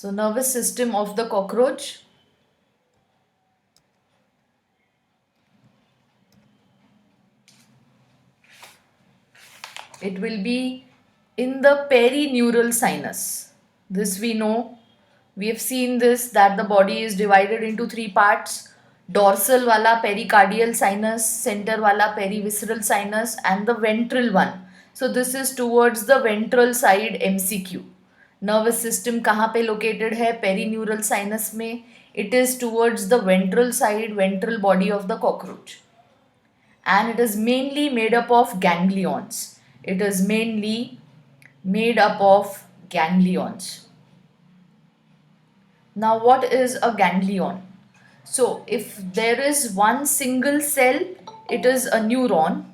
So nervous system of the cockroach. It will be in the perineural sinus. This we know. We have seen this that the body is divided into three parts. Dorsal wala pericardial sinus, center wala perivisceral sinus, and the ventral one. So this is towards the ventral side MCQ. Nervous system कहाँ पे located है? Perineural sinus में. It is towards the ventral side, ventral body of the cockroach. And it is mainly made up of ganglions. It is mainly made up of ganglions. Now, what is a ganglion? So, if there is one single cell, it is a neuron.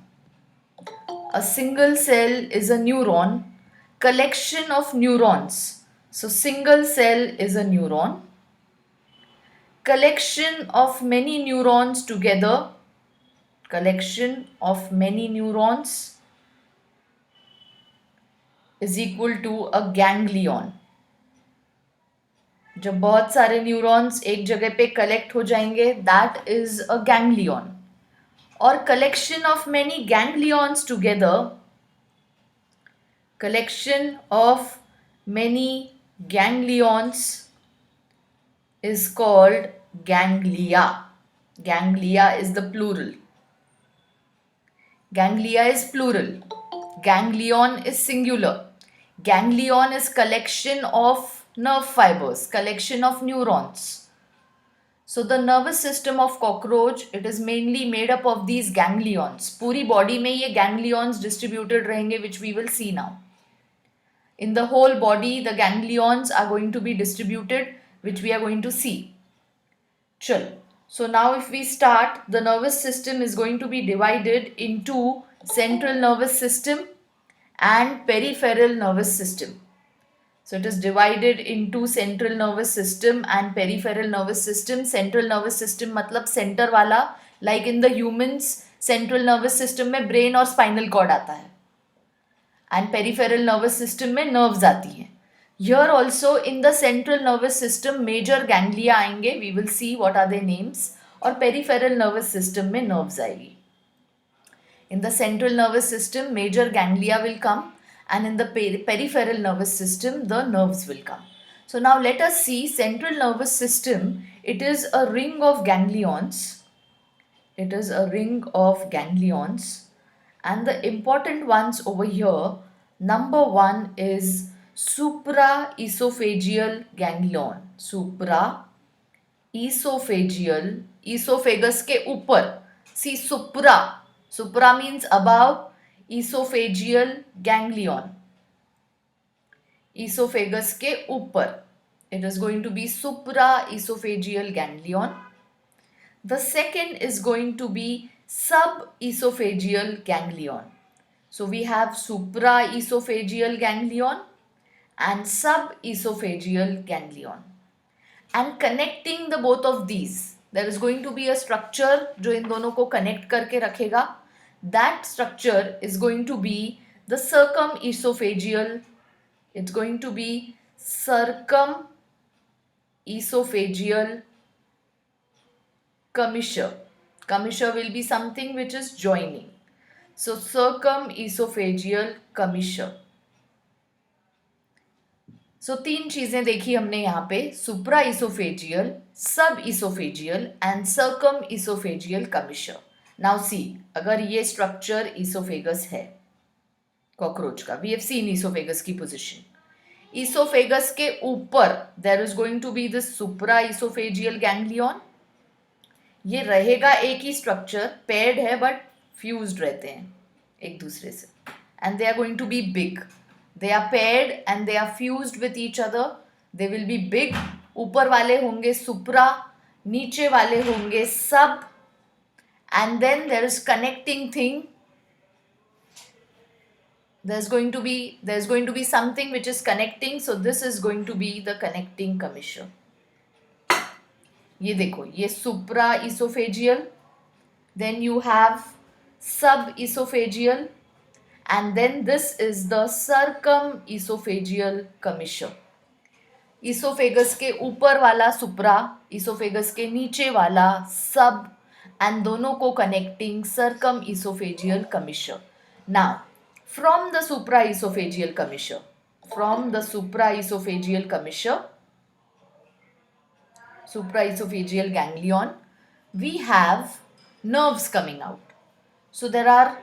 A single cell is a neuron. Collection of neurons. So, single cell is a neuron. Collection of many neurons together. Collection of many neurons is equal to a ganglion. जब बहुत सारे neurons एक जगह पे collect हो जाएंगे that is a ganglion. और collection of many ganglions together, collection of many ganglions is called ganglia. Ganglia is the plural. Ganglia is plural. Ganglion is singular. Ganglion is collection of nerve fibers, collection of neurons. So the nervous system of cockroach, it is mainly made up of these ganglions. पूरी body में ये ganglions distributed रहेंगे, which we will see now. In the whole body, the ganglions are going to be distributed, which we are going to see. Chal. So now if we start, the nervous system is going to be divided into central nervous system and peripheral nervous system. So it is divided into central nervous system and peripheral nervous system. Central nervous system मतलब center वाला, like in the humans, central nervous system में brain और spinal cord आता है. And peripheral nervous system में nerves आती हैं. Here also in the central nervous system major ganglia आएंगे. We will see what are their names. और peripheral nervous system में nerves आएगी. In the central nervous system major ganglia will come. And in the peripheral nervous system, the nerves will come. So now let us see central nervous system. It is a ring of ganglions. It is a ring of ganglions. And the important ones over here, number one is supraesophageal ganglion. Supraesophageal, esophagus के ऊपर. See supra. Supra means above. Esophageal ganglion. Esophagus के ऊपर. It is going to be supraesophageal ganglion. The second is going to be subesophageal ganglion. So we have supraesophageal ganglion and subesophageal ganglion. And connecting the both of these, there is going to be a structure जो इन दोनों को connect करके रखेगा. That structure is going to be the circumesophageal. It's going to be circumesophageal commissure. Commissure will be something which is joining. So circumesophageal commissure. So तीन चीजें देखी हमने यहाँ पे, supraesophageal, subesophageal and circumesophageal commissure. Now see, अगर ये structure esophagus है cockroach का, we have seen esophagus की position. Esophagus के ऊपर there is going to be this supraesophageal ganglion. ये रहेगा एक ही structure, paired है but fused रहते हैं एक दूसरे से. And they are going to be big. They are paired and they are fused with each other. They will be big. ऊपर वाले होंगे supra, नीचे वाले होंगे sub. And then there is connecting thing. There's going to be something which is connecting. So this is going to be the connecting commissure. ये देखो, ये supraesophageal. Then you have subesophageal. And then this is the circumesophageal commissure. Oesophagus के ऊपर वाला सुप्रा, oesophagus के नीचे वाला सब, एंड दोनों को connecting circumoesophageal commissure. Now from the supraesophageal commissure, from the supraesophageal commissure, supraesophageal ganglion, we have nerves coming out. So there are,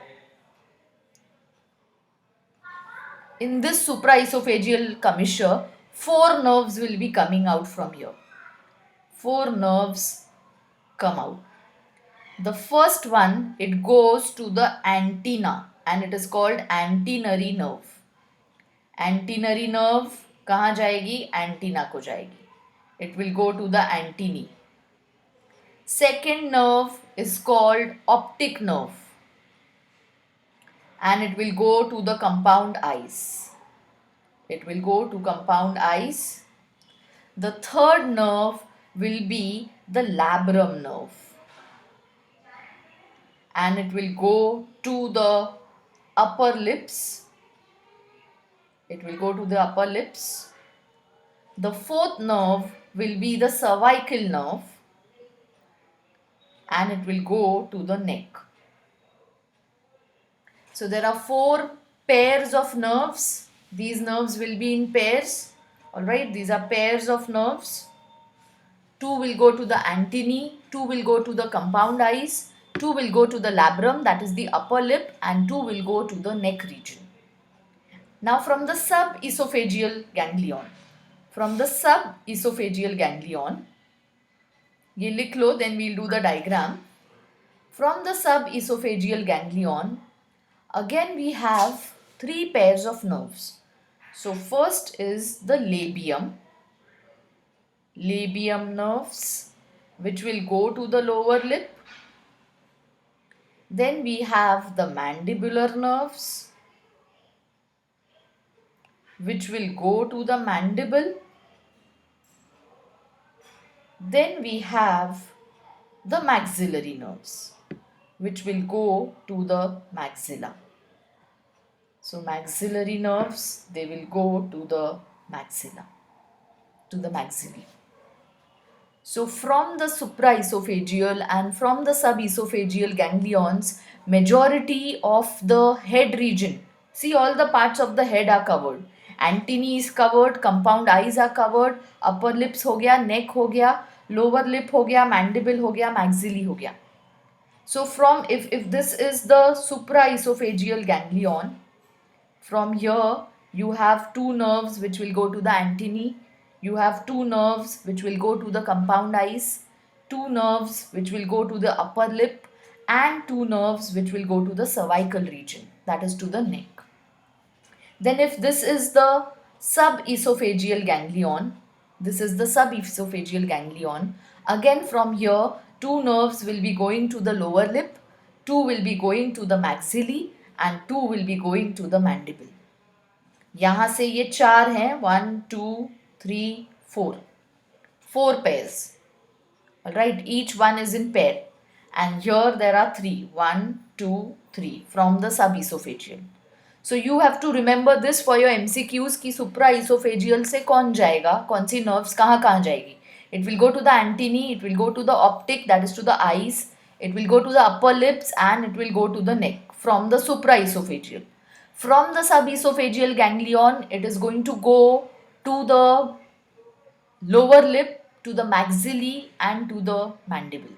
in this supraesophageal commissure, 4 nerves will be coming out from here. 4 nerves come out. The first one, it goes to the antenna and it is called antennary nerve. Antennary nerve कहाँ जाएगी? Antenna को जाएगी. It will go to the antennae. Second nerve is called optic nerve and it will go to the compound eyes. It will go to compound eyes. The third nerve will be the labrum nerve and it will go to the upper lips. It will go to the upper lips. The fourth nerve will be the cervical nerve and it will go to the neck. So there are 4 pairs of nerves. These nerves will be in pairs. Alright, these are pairs of nerves. 2 will go to the antennae, 2 will go to the compound eyes, 2 will go to the labrum, that is the upper lip, and 2 will go to the neck region. Now from the subesophageal ganglion, from the subesophageal ganglion, ये लिख लो, then we'll do the diagram. From the subesophageal ganglion, again we have 3 pairs of nerves. So first is the labium, labium nerves, which will go to the lower lip. Then we have the mandibular nerves, which will go to the mandible. Then we have the maxillary nerves, which will go to the maxilla. So maxillary nerves, they will go to the maxilla, to the maxillae. So from the supraesophageal and from the subesophageal ganglions, majority of the head region, see all the parts of the head are covered. Antennae is covered, compound eyes are covered, upper lips हो गया, neck हो गया, lower lip हो गया, mandible हो गया, maxillae हो गया. So from, if this is the supraesophageal ganglion, from here you have 2 nerves which will go to the antennae. You have 2 nerves which will go to the compound eyes, 2 nerves which will go to the upper lip, and 2 nerves which will go to the cervical region, that is to the neck. Then if this is the subesophageal ganglion, this is the subesophageal ganglion, again from here 2 nerves will be going to the lower lip, 2 will be going to the maxillae, and 2 will be going to the mandible. यहाँ से ये 4 हैं, 1, 2, 3, 4. 4 pairs. Alright, each one is in pair. And here there are 3. 1, 2, 3 from the subesophageal. So you have to remember this for your MCQs कि supraesophageal से कौन जाएगा, कौन सी nerves कहाँ जाएगी. It will go to the antennae, it will go to the optic, that is to the eyes, it will go to the upper lips, and it will go to the neck from the supraesophageal. From the subesophageal ganglion, it is going to go to the lower lip, to the maxillae, and to the mandible.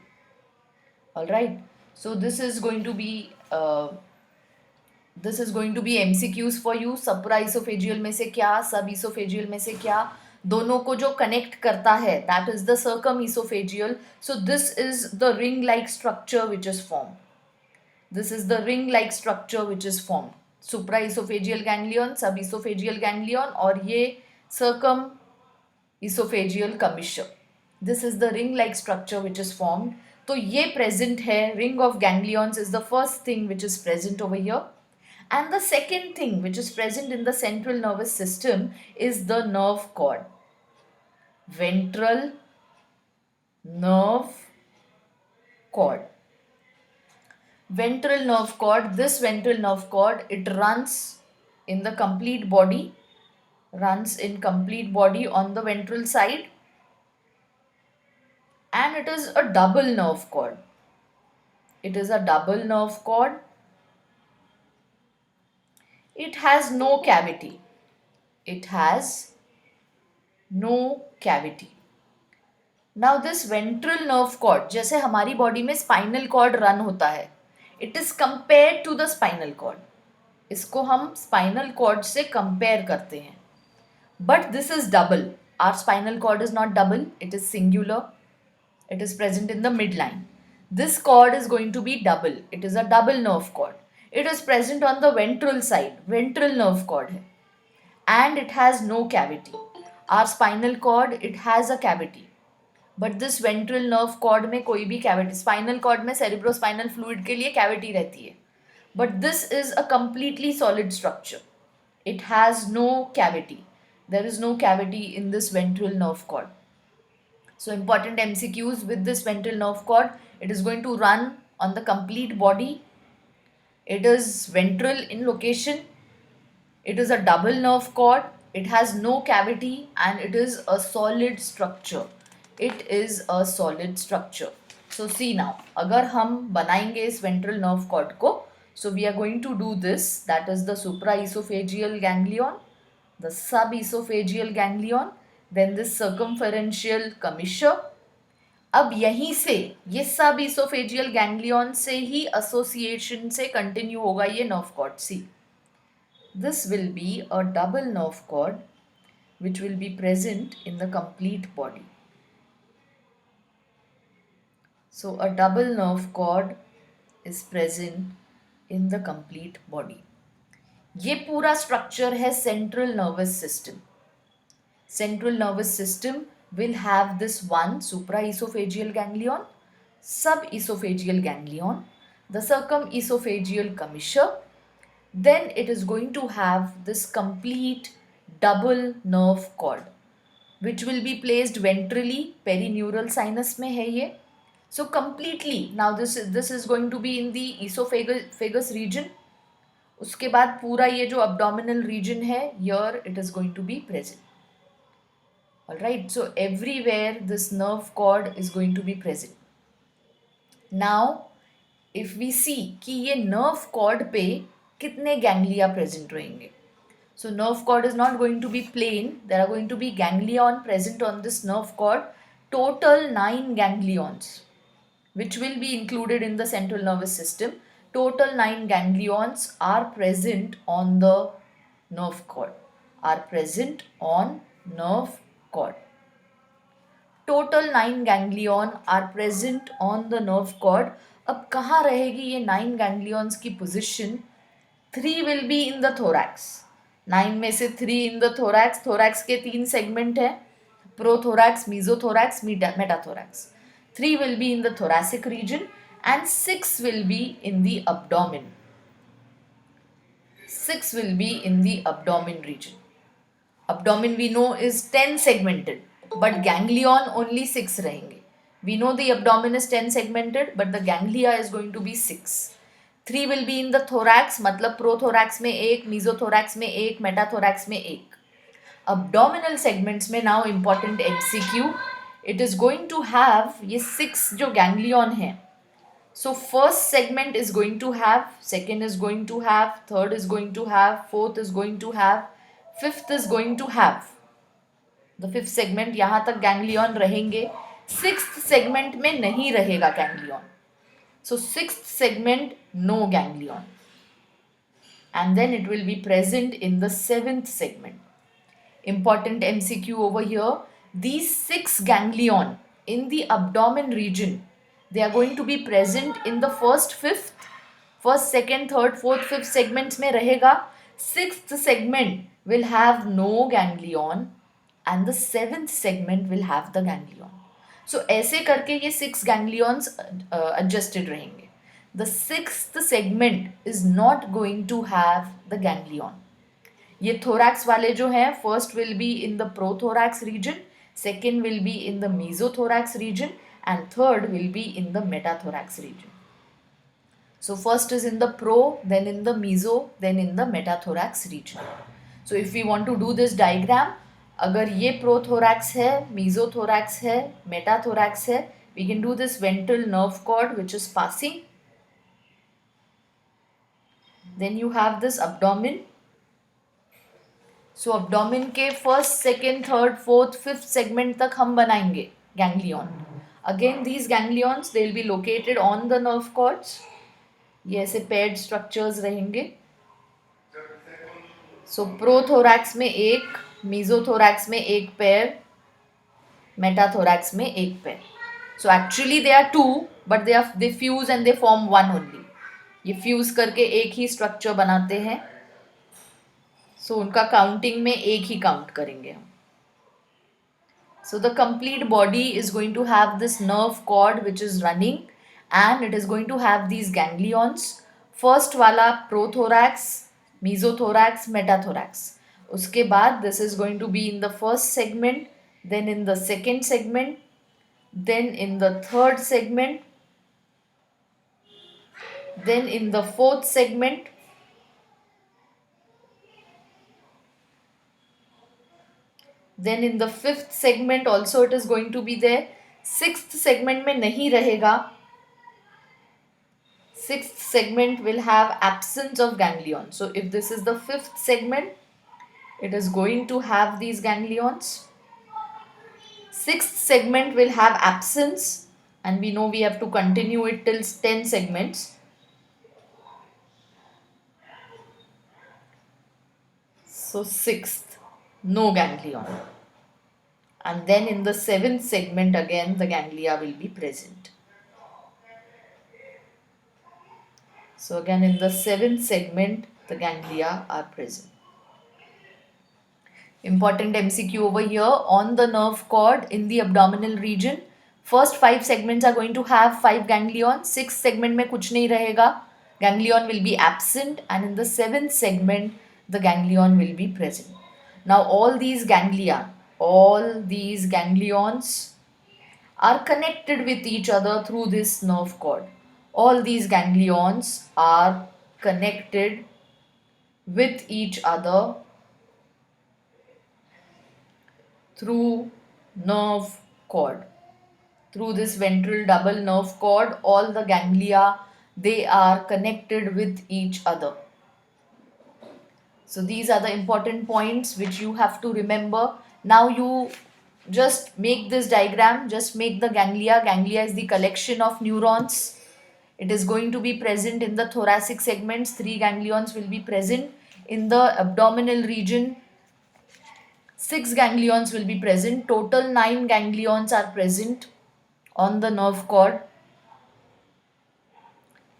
Alright, so this is going to be MCQs for you. supraesophageal में से क्या, subesophageal में से क्या, दोनों को जो connect करता है, that is the circumesophageal. So this is the ring-like structure which is formed. This is the ring-like structure which is formed. Supraesophageal ganglion, subesophageal ganglion, और ये circumesophageal commissure. This is the ring-like structure which is formed. तो ये present है, ring of ganglions is the first thing which is present over here. And the second thing which is present in the central nervous system is the nerve cord. Ventral nerve cord. Ventral nerve cord, this ventral nerve cord, it runs in the complete body, runs in complete body on the ventral side, and it is a double nerve cord. It is a double nerve cord. It has no cavity. It has no cavity. Now this ventral nerve cord, जैसे हमारी body में spinal cord run होता है, it is compared to the spinal cord. इसको हम spinal cord से compare करते हैं. But this is double. Our spinal cord is not double, it is singular. It is present in the midline. This cord is going to be double. It is a double nerve cord. It is present on the ventral side. Ventral nerve cord hai. And it has no cavity. Our spinal cord, it has a cavity. But this ventral nerve cord में कोई भी cavity. Spinal cord में cerebrospinal fluid के लिए cavity रहती है. But this is a completely solid structure. It has no cavity. There is no cavity in this ventral nerve cord. So important MCQs with this ventral nerve cord. It is going to run on the complete body. It is ventral in location. It is a double nerve cord. It has no cavity and it is a solid structure. It is a solid structure. So see now, अगर हम बनाएंगे इस ventral nerve cord को, so we are going to do this. That is the supraesophageal ganglion, the subesophageal ganglion, then this circumferential commissure. अब यहीं से ये सब इसोफेजियल गैंग्लियन से ही एसोसिएशन से कंटिन्यू होगा ये nerve cord. See, this will be a double nerve cord which will be present in the complete body. So a double nerve cord is present in the complete body. ये पूरा structure है central nervous system. Central nervous system will have this one supraesophageal ganglion, subesophageal ganglion, the circumesophageal commissure. Then it is going to have this complete double nerve cord, which will be placed ventrally. Perineural sinus में है ये. So completely now this is going to be in the esophagus region. उसके बाद पूरा ये जो abdominal region है, here it is going to be present. Alright, so everywhere this nerve cord is going to be present. Now, if we see कि ये nerve cord पे कितने ganglia present रहेंगे. So nerve cord is not going to be plain. There are going to be ganglion present on this nerve cord. Total 9 ganglions, which will be included in the central nervous system. Total 9 ganglions are present on the nerve cord. Are present on nerve cord. Total 9 ganglion are present on the nerve cord. अब कहाँ रहेगी ये 9 ganglions की position? 3 will be in the thorax. 9 में से 3 in the thorax. Thorax के 3 segment है, prothorax, mesothorax, metathorax. 3 will be in the thoracic region and 6 will be in the abdomen. 6 will be in the abdomen region. Abdomen we know is 10 segmented, but ganglion only 6 रहेंगे. We know the abdomen is 10 segmented, but the ganglia is going to be 6. 3 will be in the thorax, मतलब prothorax में एक, mesothorax में एक, metathorax में एक. Abdominal segments में now important MCQ. It is going to have ये 6 जो ganglion है. So first segment is going to have, second is going to have, third is going to have, fourth is going to have, fifth is going to have. The fifth segment यहाँ तक ganglion रहेंगे. Sixth segment में नहीं रहेगा ganglion. So sixth segment no ganglion. And then it will be present in the seventh segment. Important MCQ over here. These 6 ganglion in the abdomen region, they are going to be present in the first, second, third, fourth, fifth segments में रहेगा. Sixth segment will have no ganglion and the seventh segment will have the ganglion. So ऐसे करके ये 6 ganglions adjusted रहेंगे. The sixth segment is not going to have the ganglion. ये thorax वाले जो हैं, first will be in the prothorax region, second will be in the mesothorax region and third will be in the metathorax region. So first is in the pro, then in the meso, then in the metathorax region. So if we want to do this diagram, अगर ये prothorax है, mesothorax है, metathorax है, we can do this ventral nerve cord which is passing. Then you have this abdomen. So abdomen के first, second, third, fourth, fifth segment तक हम बनाएंगे ganglion. Again these ganglions they will be located on the nerve cords. ये ऐसे paired structures रहेंगे. So prothorax में एक, mesothorax में एक पेयर, मेटाथोरैक्स में एक pair. So actually they are two, but they fuse and they form one only. ये फ्यूज करके एक ही स्ट्रक्चर बनाते हैं. So उनका काउंटिंग में एक ही काउंट करेंगे हम. So the complete body is going to have this nerve cord which is running and it is going to have these ganglions. First वाला प्रोथोरैक्स, मीजोथोरैक्स, मेटाथोरैक्स. उसके बाद this is going to be in the first segment, then in the second segment, then in the third segment, then in the fourth segment, then in the fifth segment also it is going to be there. Sixth segment में नहीं रहेगा. Sixth segment will have absence of ganglion. So if this is the fifth segment, it is going to have these ganglions. Sixth segment will have absence and we know we have to continue it till 10 segments. So sixth, no ganglion. And then in the seventh segment again the ganglia will be present. So again in the seventh segment the ganglia are present. Important MCQ over here on the nerve cord in the abdominal region. First 5 segments are going to have 5 ganglions. 6th segment में कुछ नहीं रहेगा. Ganglion will be absent and in the 7th segment the ganglion will be present. Now all these ganglions are connected with each other through this nerve cord. All these ganglions are connected with each other through nerve cord. Through this ventral double nerve cord, all the ganglia, they are connected with each other. So these are the important points which you have to remember. Now you just make this diagram, just make the ganglia. Ganglia is the collection of neurons. It is going to be present in the thoracic segments. 3 ganglions will be present. In the abdominal region, 6 ganglions will be present. Total 9 ganglions are present on the nerve cord.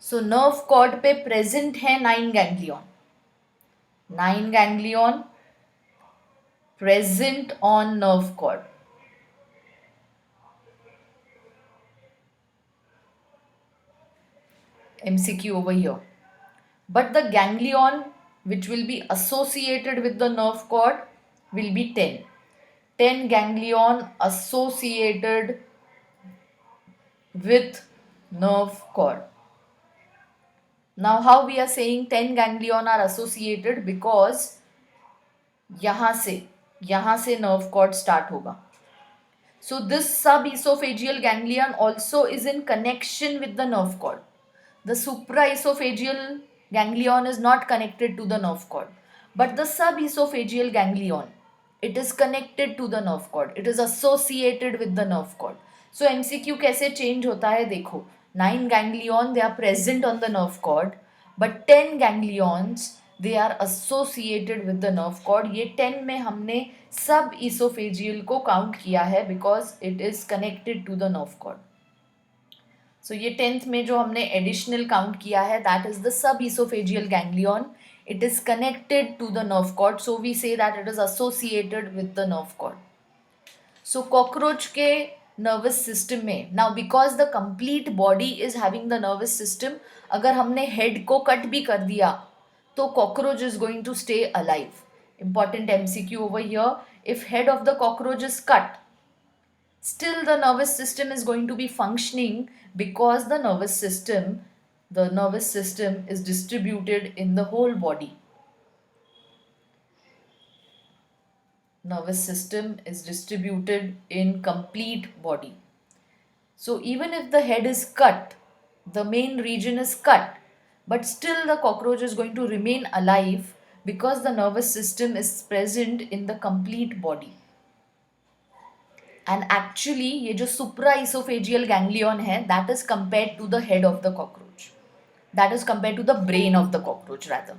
So nerve cord पे present है 9 ganglion. 9 ganglion present on nerve cord. MCQ over here. But the ganglion which will be associated with the nerve cord will be 10. 10 ganglion associated with nerve cord. Now how we are saying 10 ganglion are associated? Because यहाँ से nerve cord start होगा. So this subesophageal ganglion also is in connection with the nerve cord. The supraesophageal ganglion is not connected to the nerve cord, but the subesophageal ganglion, it is connected to the nerve cord. It is associated with the nerve cord. So MCQ कैसे change होता है देखो. 9 ganglion they are present on the nerve cord, but 10 ganglions they are associated with the nerve cord. ये 10 में हमने subesophageal को count किया है because it is connected to the nerve cord. So ये 10th में जो हमने additional count किया है that is the subesophageal ganglion. It is connected to the nerve cord, so we say that it is associated with the nerve cord. So cockroach के nervous system में, now because the complete body is having the nervous system, अगर हमने head को cut भी कर दिया तो cockroach is going to stay alive. Important MCQ over here. If head of the cockroach is cut, still the nervous system is going to be functioning because the nervous system is distributed in the whole body. nervous system is distributed in complete body. So even if the head is cut, the main region is cut, but still the cockroach is going to remain alive because the nervous system is present in the complete body. And actually ये जो supraesophageal ganglion है, that is compared to the head of the cockroach. That is compared to the brain of the cockroach rather.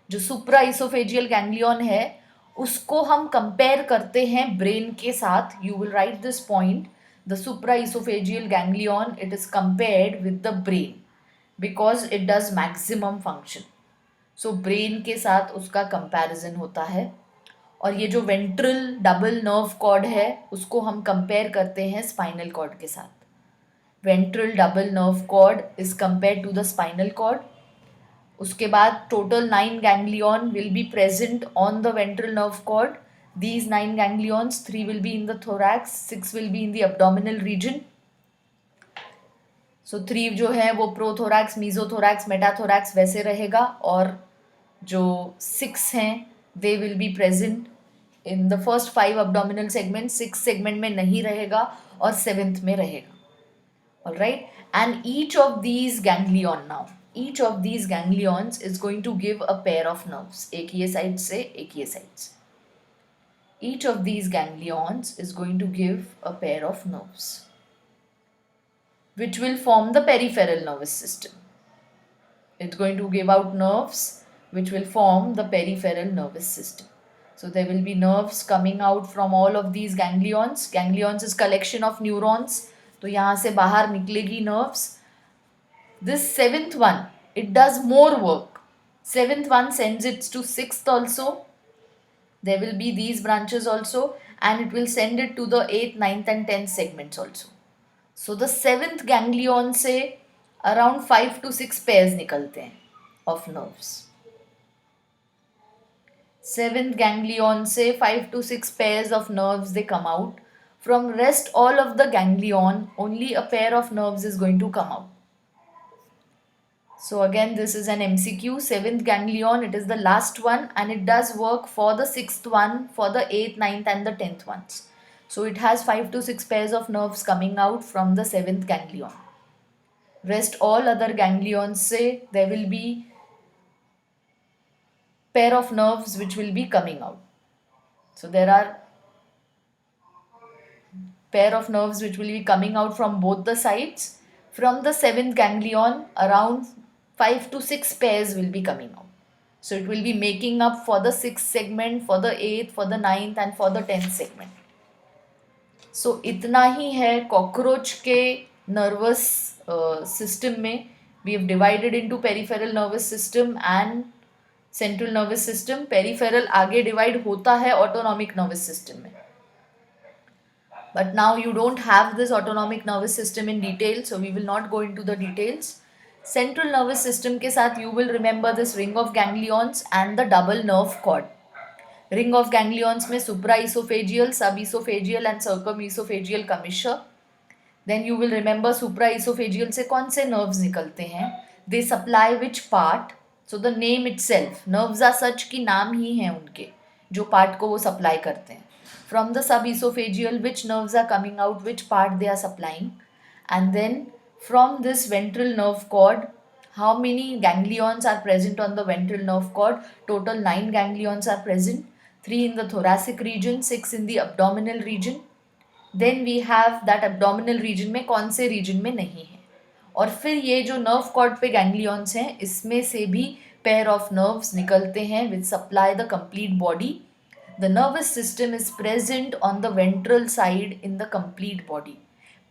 जो supraesophageal ganglion है उसको हम compare करते हैं brain के साथ. You will write this point. The supraesophageal ganglion, it is compared with the brain because it does maximum function. So brain के साथ उसका कंपैरिजन होता है. और ये जो वेंट्रल डबल नर्व कॉर्ड है उसको हम कंपेयर करते हैं स्पाइनल कॉर्ड के साथ. Ventral double nerve cord is compare to the spinal cord. उसके बाद total 9 ganglion will be present on the ventral nerve cord. These 9 ganglions, 3 will be in the thorax, 6 will be in the abdominal region. So 3 जो है वो prothorax, mesothorax, metathorax वैसे रहेगा. और जो 6 हैं they will be present in the first 5 abdominal segments. 6th segment में नहीं रहेगा और 7th में रहेगा. Alright, and each of these ganglion now, each of these ganglions is going to give a pair of nerves. एक ये side से एक ये साइड से. Each of these ganglions is going to give a pair of nerves which will form the peripheral nervous system. It's going to give out nerves which will form the peripheral nervous system. So there will be nerves coming out from all of these ganglions. Ganglions is collection of neurons. तो यहाँ से बाहर निकलेगी nerves. This 7th one, it does more work. 7th one sends it to 6th also. There will be these branches also, and it will send it to the 8th, 9th and 10th segments also. So the 7th ganglion से around 5 to 6 pairs निकलते हैं of nerves. 7th ganglion से 5 to 6 pairs of nerves they come out. From rest all of the ganglion, only a pair of nerves is going to come out. So again this is an MCQ. 7th ganglion, it is the last one and it does work for the 6th one, for the 8th, 9th and the 10th ones. So it has 5 to 6 pairs of nerves coming out from the 7th ganglion. Rest all other ganglions say there will be pair of nerves which will be coming out. So there are pair of nerves which will be coming out from both the sides. From the 7th ganglion, around 5 to 6 pairs will be coming out. So it will be making up for the 6th segment, for the 8th, for the 9th and for the 10th segment. So इतना ही है cockroach के nervous system में. We have divided into peripheral nervous system and central nervous system. Peripheral आगे divide होता है autonomic nervous system में. But now you don't have this autonomic nervous system in detail, so we will not go into the details. Central nervous system के साथ you will remember this ring of ganglions and the double nerve cord. Ring of ganglions में supraesophageal, subesophageal and circumesophageal commissure. Then you will remember supraesophageal से कौन से nerves निकलते हैं. They supply which part. So the name itself, nerves are such कि नाम ही हैं उनके जो part को वो supply करते हैं. From the subesophageal, which nerves are coming out, which part they are supplying, and then from this ventral nerve cord, how many ganglions are present on the ventral nerve cord? Total 9 ganglions are present, 3 in the thoracic region, 6 in the abdominal region. Then we have that abdominal region में कौन से region में नहीं है. और फिर ये जो nerve cord पे ganglions हैं इसमें से भी pair of nerves निकलते हैं which supply the complete body. The nervous system is present on the ventral side in the complete body.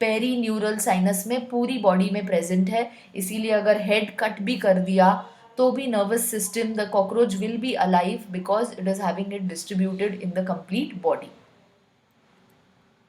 Perineural sinus में पूरी body में present है. इसीलिए अगर head cut भी कर दिया तो भी nervous system, the cockroach will be alive because it is having it distributed in the complete body.